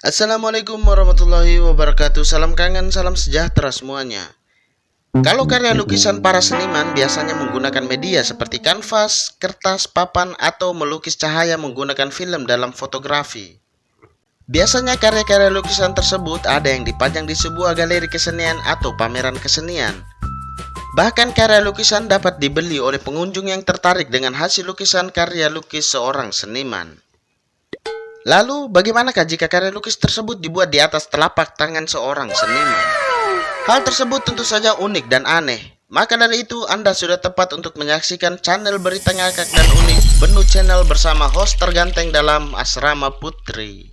Assalamualaikum warahmatullahi wabarakatuh. Salam kangen, salam sejahtera semuanya. Kalau karya lukisan para seniman biasanya menggunakan media seperti kanvas, kertas, papan, atau melukis cahaya menggunakan film dalam fotografi. Biasanya karya-karya lukisan tersebut ada yang dipajang di sebuah galeri kesenian atau pameran kesenian. Bahkan karya lukisan dapat dibeli oleh pengunjung yang tertarik dengan hasil lukisan karya lukis seorang seniman. Lalu, bagaimanakah jika karya lukis tersebut dibuat di atas telapak tangan seorang seniman? Hal tersebut tentu saja unik dan aneh. Maka dari itu, Anda sudah tepat untuk menyaksikan channel berita ngakak dan unik Benu Channel bersama host terganteng dalam Asrama Putri.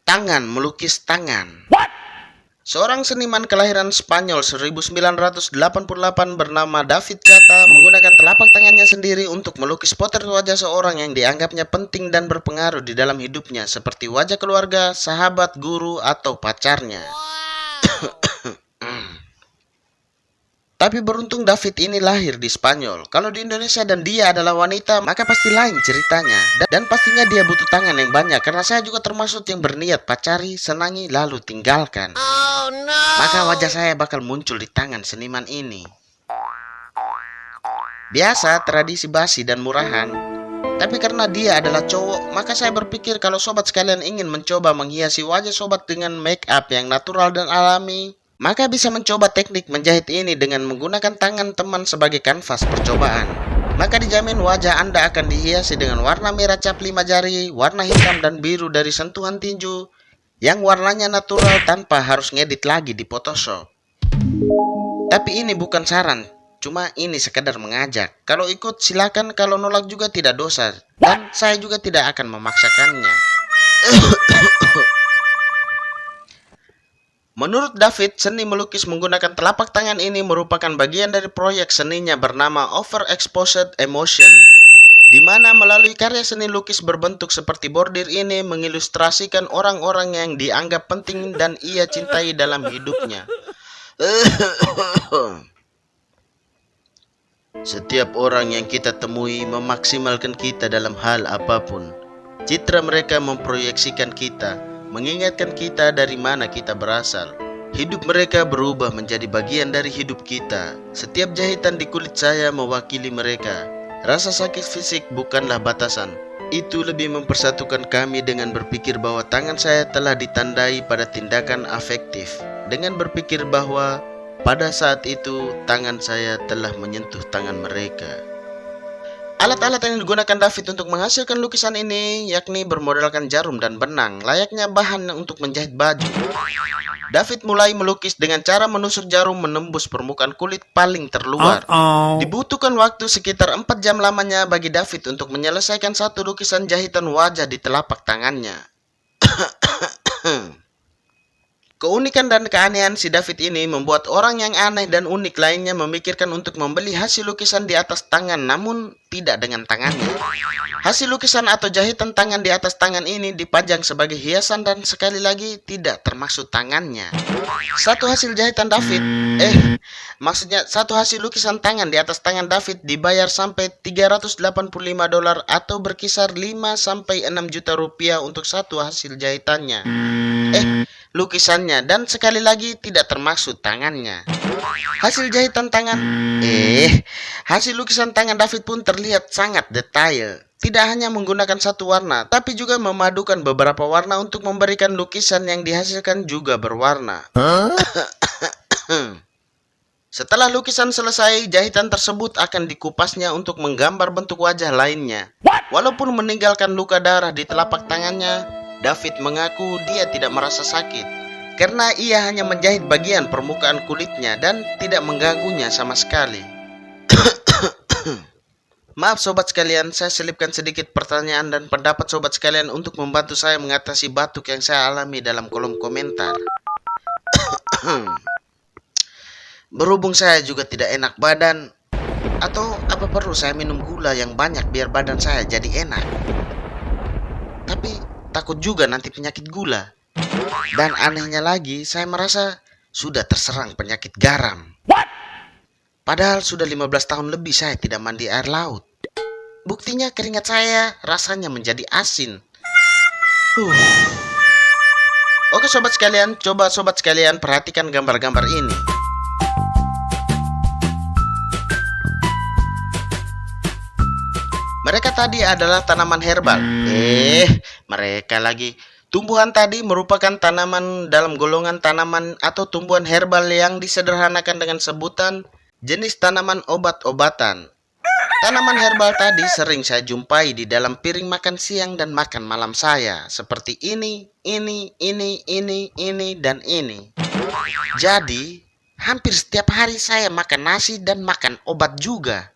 Tangan melukis tangan. Seorang seniman kelahiran Spanyol 1988 bernama David Chata menggunakan telapak tangannya sendiri untuk melukis potret wajah seorang yang dianggapnya penting dan berpengaruh di dalam hidupnya, seperti wajah keluarga, sahabat, guru, atau pacarnya. Tapi beruntung David ini lahir di Spanyol. Kalau di Indonesia dan dia adalah wanita, maka pasti lain ceritanya. Dan pastinya dia butuh tangan yang banyak, karena saya juga termasuk yang berniat pacari, senangi, lalu tinggalkan. Oh, no. Maka wajah saya bakal muncul di tangan seniman ini. Biasa, tradisi basi dan murahan. Tapi karena dia adalah cowok, maka saya berpikir kalau sobat sekalian ingin mencoba menghiasi wajah sobat dengan make up yang natural dan alami, maka bisa mencoba teknik menjahit ini dengan menggunakan tangan teman sebagai kanvas percobaan. Maka dijamin wajah Anda akan dihiasi dengan warna merah cap 5 jari, warna hitam dan biru dari sentuhan tinju, yang warnanya natural tanpa harus ngedit lagi di Photoshop. Tapi ini bukan saran, cuma ini sekedar mengajak. Kalau ikut silakan, kalau nolak juga tidak dosa, dan saya juga tidak akan memaksakannya. Menurut David, seni melukis menggunakan telapak tangan ini merupakan bagian dari proyek seninya bernama Overexposed Emotion, di mana melalui karya seni lukis berbentuk seperti bordir ini mengilustrasikan orang-orang yang dianggap penting dan ia cintai dalam hidupnya. Setiap orang yang kita temui memaksimalkan kita dalam hal apapun. Citra mereka memproyeksikan kita, mengingatkan kita dari mana kita berasal. Hidup mereka berubah menjadi bagian dari hidup kita. Setiap jahitan di kulit saya mewakili mereka. Rasa sakit fisik bukanlah batasan. Itu lebih mempersatukan kami dengan berpikir bahwa tangan saya telah ditandai pada tindakan afektif. Dengan berpikir bahwa pada saat itu tangan saya telah menyentuh tangan mereka. Alat-alat yang digunakan David untuk menghasilkan lukisan ini yakni bermodalkan jarum dan benang, layaknya bahan untuk menjahit baju. David mulai melukis dengan cara menusuk jarum menembus permukaan kulit paling terluar. Dibutuhkan waktu sekitar 4 jam lamanya bagi David untuk menyelesaikan satu lukisan jahitan wajah di telapak tangannya. Keunikan dan keanehan si David ini membuat orang yang aneh dan unik lainnya memikirkan untuk membeli hasil lukisan di atas tangan, namun tidak dengan tangannya. Hasil lukisan atau jahitan tangan di atas tangan ini dipajang sebagai hiasan dan sekali lagi tidak termaksud tangannya. Satu hasil lukisan tangan di atas tangan David dibayar sampai $385 atau berkisar 5 sampai 6 juta rupiah untuk satu hasil jahitannya. Lukisannya, dan sekali lagi tidak termaksud tangannya. Hasil lukisan tangan David pun terlihat sangat detail. Tidak hanya menggunakan satu warna, tapi juga memadukan beberapa warna untuk memberikan lukisan yang dihasilkan juga berwarna. Setelah lukisan selesai, jahitan tersebut akan dikupasnya untuk menggambar bentuk wajah lainnya. Walaupun meninggalkan luka darah di telapak tangannya, David mengaku dia tidak merasa sakit karena ia hanya menjahit bagian permukaan kulitnya dan tidak mengganggunya sama sekali. Maaf sobat sekalian, saya selipkan sedikit pertanyaan dan pendapat sobat sekalian untuk membantu saya mengatasi batuk yang saya alami dalam kolom komentar. Berhubung saya juga tidak enak badan, atau apa perlu saya minum gula yang banyak biar badan saya jadi enak? Tapi takut juga nanti penyakit gula. Dan anehnya lagi, saya merasa sudah terserang penyakit garam. Padahal sudah 15 tahun lebih saya tidak mandi air laut. Buktinya keringat saya rasanya menjadi asin. Oke sobat sekalian, coba sobat sekalian perhatikan gambar-gambar ini. Mereka tadi adalah tanaman herbal. Mereka lagi. Tumbuhan tadi merupakan tanaman dalam golongan tanaman atau tumbuhan herbal yang disederhanakan dengan sebutan jenis tanaman obat-obatan. Tanaman herbal tadi sering saya jumpai di dalam piring makan siang dan makan malam saya. Seperti ini, dan ini. Jadi, hampir setiap hari saya makan nasi dan makan obat juga.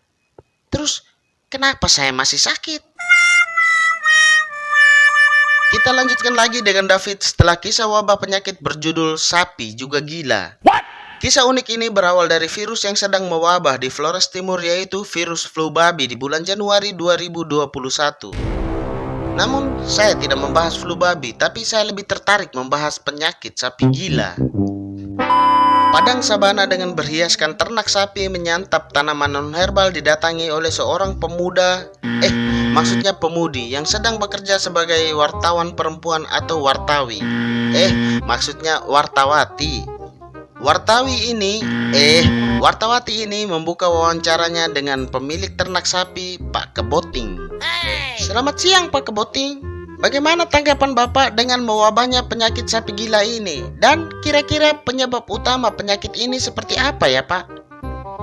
Terus, kenapa saya masih sakit? Kita lanjutkan lagi dengan David setelah kisah wabah penyakit berjudul Sapi Juga Gila. Kisah unik ini berawal dari virus yang sedang mewabah di Flores Timur, yaitu virus flu babi di bulan Januari 2021. Namun, saya tidak membahas flu babi, tapi saya lebih tertarik membahas penyakit sapi gila. Padang sabana dengan berhiaskan ternak sapi menyantap tanaman non-herbal didatangi oleh seorang pemudi yang sedang bekerja sebagai wartawan perempuan atau wartawi. Wartawati. Wartawati ini membuka wawancaranya dengan pemilik ternak sapi, Pak Keboting. Selamat siang Pak Keboting. Bagaimana tanggapan Bapak dengan mewabahnya penyakit sapi gila ini? Dan kira-kira penyebab utama penyakit ini seperti apa ya Pak?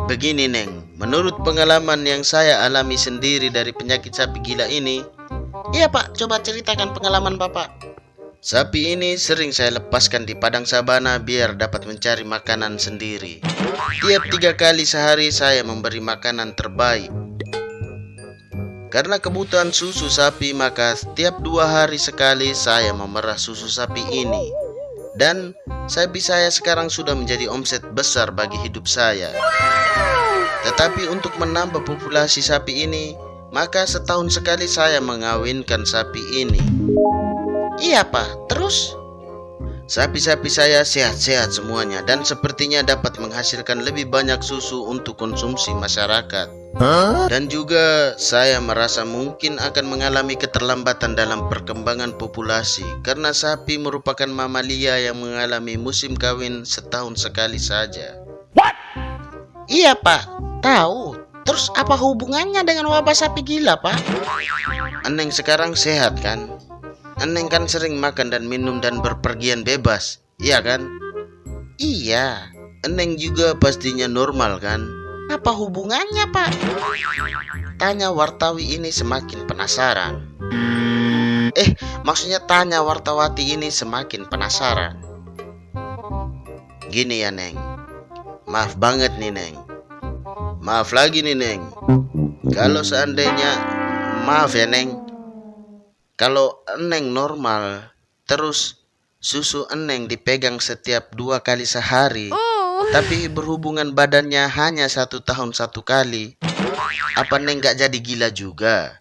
Begini Neng, menurut pengalaman yang saya alami sendiri dari penyakit sapi gila ini. Iya Pak, coba ceritakan pengalaman Bapak. Sapi ini sering saya lepaskan di padang sabana biar dapat mencari makanan sendiri. Tiap 3 kali sehari saya memberi makanan terbaik. Karena kebutuhan susu sapi, maka setiap 2 hari sekali saya memerah susu sapi ini. Dan sapi saya sekarang sudah menjadi omset besar bagi hidup saya. Tetapi untuk menambah populasi sapi ini, maka setahun sekali saya mengawinkan sapi ini. Iya Pak, terus? Sapi-sapi saya sehat-sehat semuanya dan sepertinya dapat menghasilkan lebih banyak susu untuk konsumsi masyarakat. Dan juga saya merasa mungkin akan mengalami keterlambatan dalam perkembangan populasi karena sapi merupakan mamalia yang mengalami musim kawin setahun sekali saja. Iya Pak, tahu. Terus apa hubungannya dengan wabah sapi gila Pak? Eneng sekarang sehat kan? Eneng kan sering makan dan minum dan berpergian bebas, iya kan? Iya, Eneng juga pastinya normal kan? Apa hubungannya Pak? Tanya wartawi ini semakin penasaran. Maksudnya tanya wartawati ini semakin penasaran. Gini ya Neng, maaf banget nih Neng. Maaf lagi nih Neng. Kalau seandainya, maaf ya Neng, kalau Eneng normal, terus susu Eneng dipegang setiap 2 kali sehari, tapi berhubungan badannya hanya 1 tahun 1 kali, apa Neng gak jadi gila juga?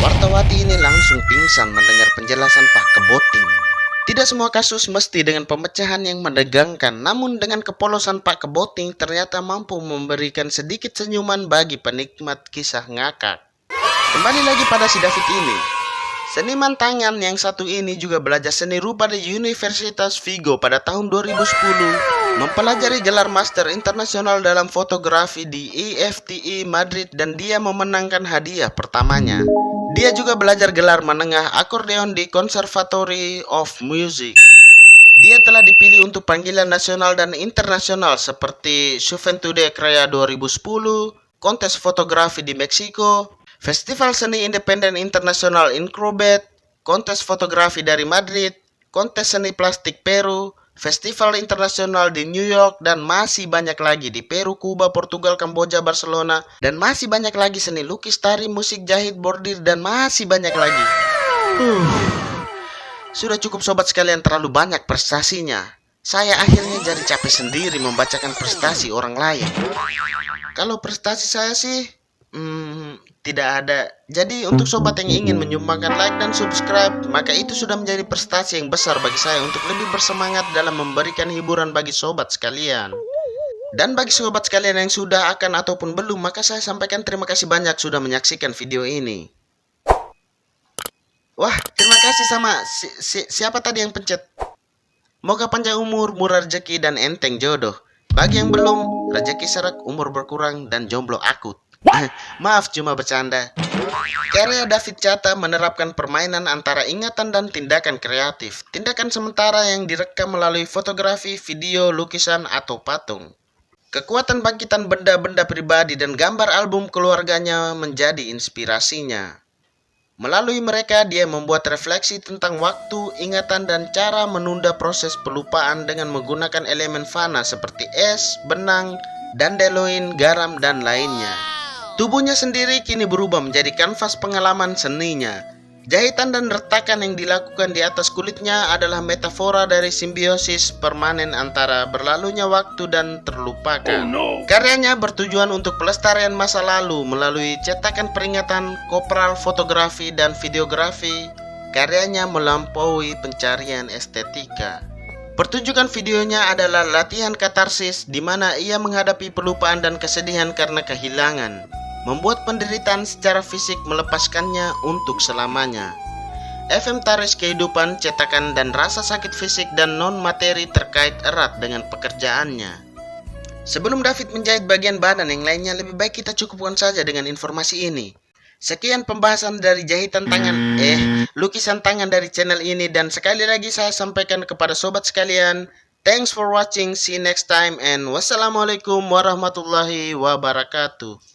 Wartawati ini langsung pingsan mendengar penjelasan Pak Keboting. Tidak semua kasus mesti dengan pemecahan yang menegangkan, namun dengan kepolosan Pak Keboting ternyata mampu memberikan sedikit senyuman bagi penikmat kisah ngakak. Kembali lagi pada si David ini. Seniman tangan yang satu ini juga belajar seni rupa di Universitas Vigo pada tahun 2010, mempelajari gelar Master Internasional dalam fotografi di IFTI Madrid dan dia memenangkan hadiah pertamanya. Dia juga belajar gelar menengah akordeon di Conservatory of Music. Dia telah dipilih untuk panggilan nasional dan internasional seperti Juventude Crea 2010, kontes fotografi di Meksiko, Festival Seni Independen Internasional Incrobat, kontes fotografi dari Madrid, kontes seni plastik Peru, festival internasional di New York, dan masih banyak lagi di Peru, Kuba, Portugal, Kamboja, Barcelona, dan masih banyak lagi seni lukis, tari, musik, jahit, bordir, dan masih banyak lagi. Sudah cukup sobat sekalian, terlalu banyak prestasinya. Saya akhirnya jadi capek sendiri membacakan prestasi orang lain. Kalau prestasi saya sih, tidak ada. Jadi untuk sobat yang ingin menyumbangkan like dan subscribe, maka itu sudah menjadi prestasi yang besar bagi saya untuk lebih bersemangat dalam memberikan hiburan bagi sobat sekalian. Dan bagi sobat sekalian yang sudah akan ataupun belum, maka saya sampaikan terima kasih banyak sudah menyaksikan video ini. Wah, terima kasih sama siapa tadi yang pencet? Moga panjang umur, murah rezeki, dan enteng jodoh. Bagi yang belum, rezeki serak, umur berkurang, dan jomblo akut. Maaf, cuma bercanda. Karya David Chata menerapkan permainan antara ingatan dan tindakan kreatif. Tindakan sementara yang direkam melalui fotografi, video, lukisan, atau patung. Kekuatan bangkitan benda-benda pribadi dan gambar album keluarganya menjadi inspirasinya. Melalui mereka, dia membuat refleksi tentang waktu, ingatan, dan cara menunda proses pelupaan dengan menggunakan elemen fana seperti es, benang, dandelion, garam, dan lainnya. Tubuhnya sendiri kini berubah menjadi kanvas pengalaman seninya. Jahitan dan retakan yang dilakukan di atas kulitnya adalah metafora dari simbiosis permanen antara berlalunya waktu dan terlupakan. Karyanya bertujuan untuk pelestarian masa lalu melalui cetakan peringatan, kopral, fotografi, dan videografi. Karyanya melampaui pencarian estetika. Pertunjukan videonya adalah latihan katarsis di mana ia menghadapi pelupaan dan kesedihan karena kehilangan. Membuat penderitaan secara fisik melepaskannya untuk selamanya. Inventaris kehidupan, cetakan, dan rasa sakit fisik dan non-materi terkait erat dengan pekerjaannya. Sebelum David menjahit bagian badan yang lainnya, lebih baik kita cukupkan saja dengan informasi ini. Sekian pembahasan dari lukisan tangan dari channel ini, dan sekali lagi saya sampaikan kepada sobat sekalian, thanks for watching, see you next time, and wassalamualaikum warahmatullahi wabarakatuh.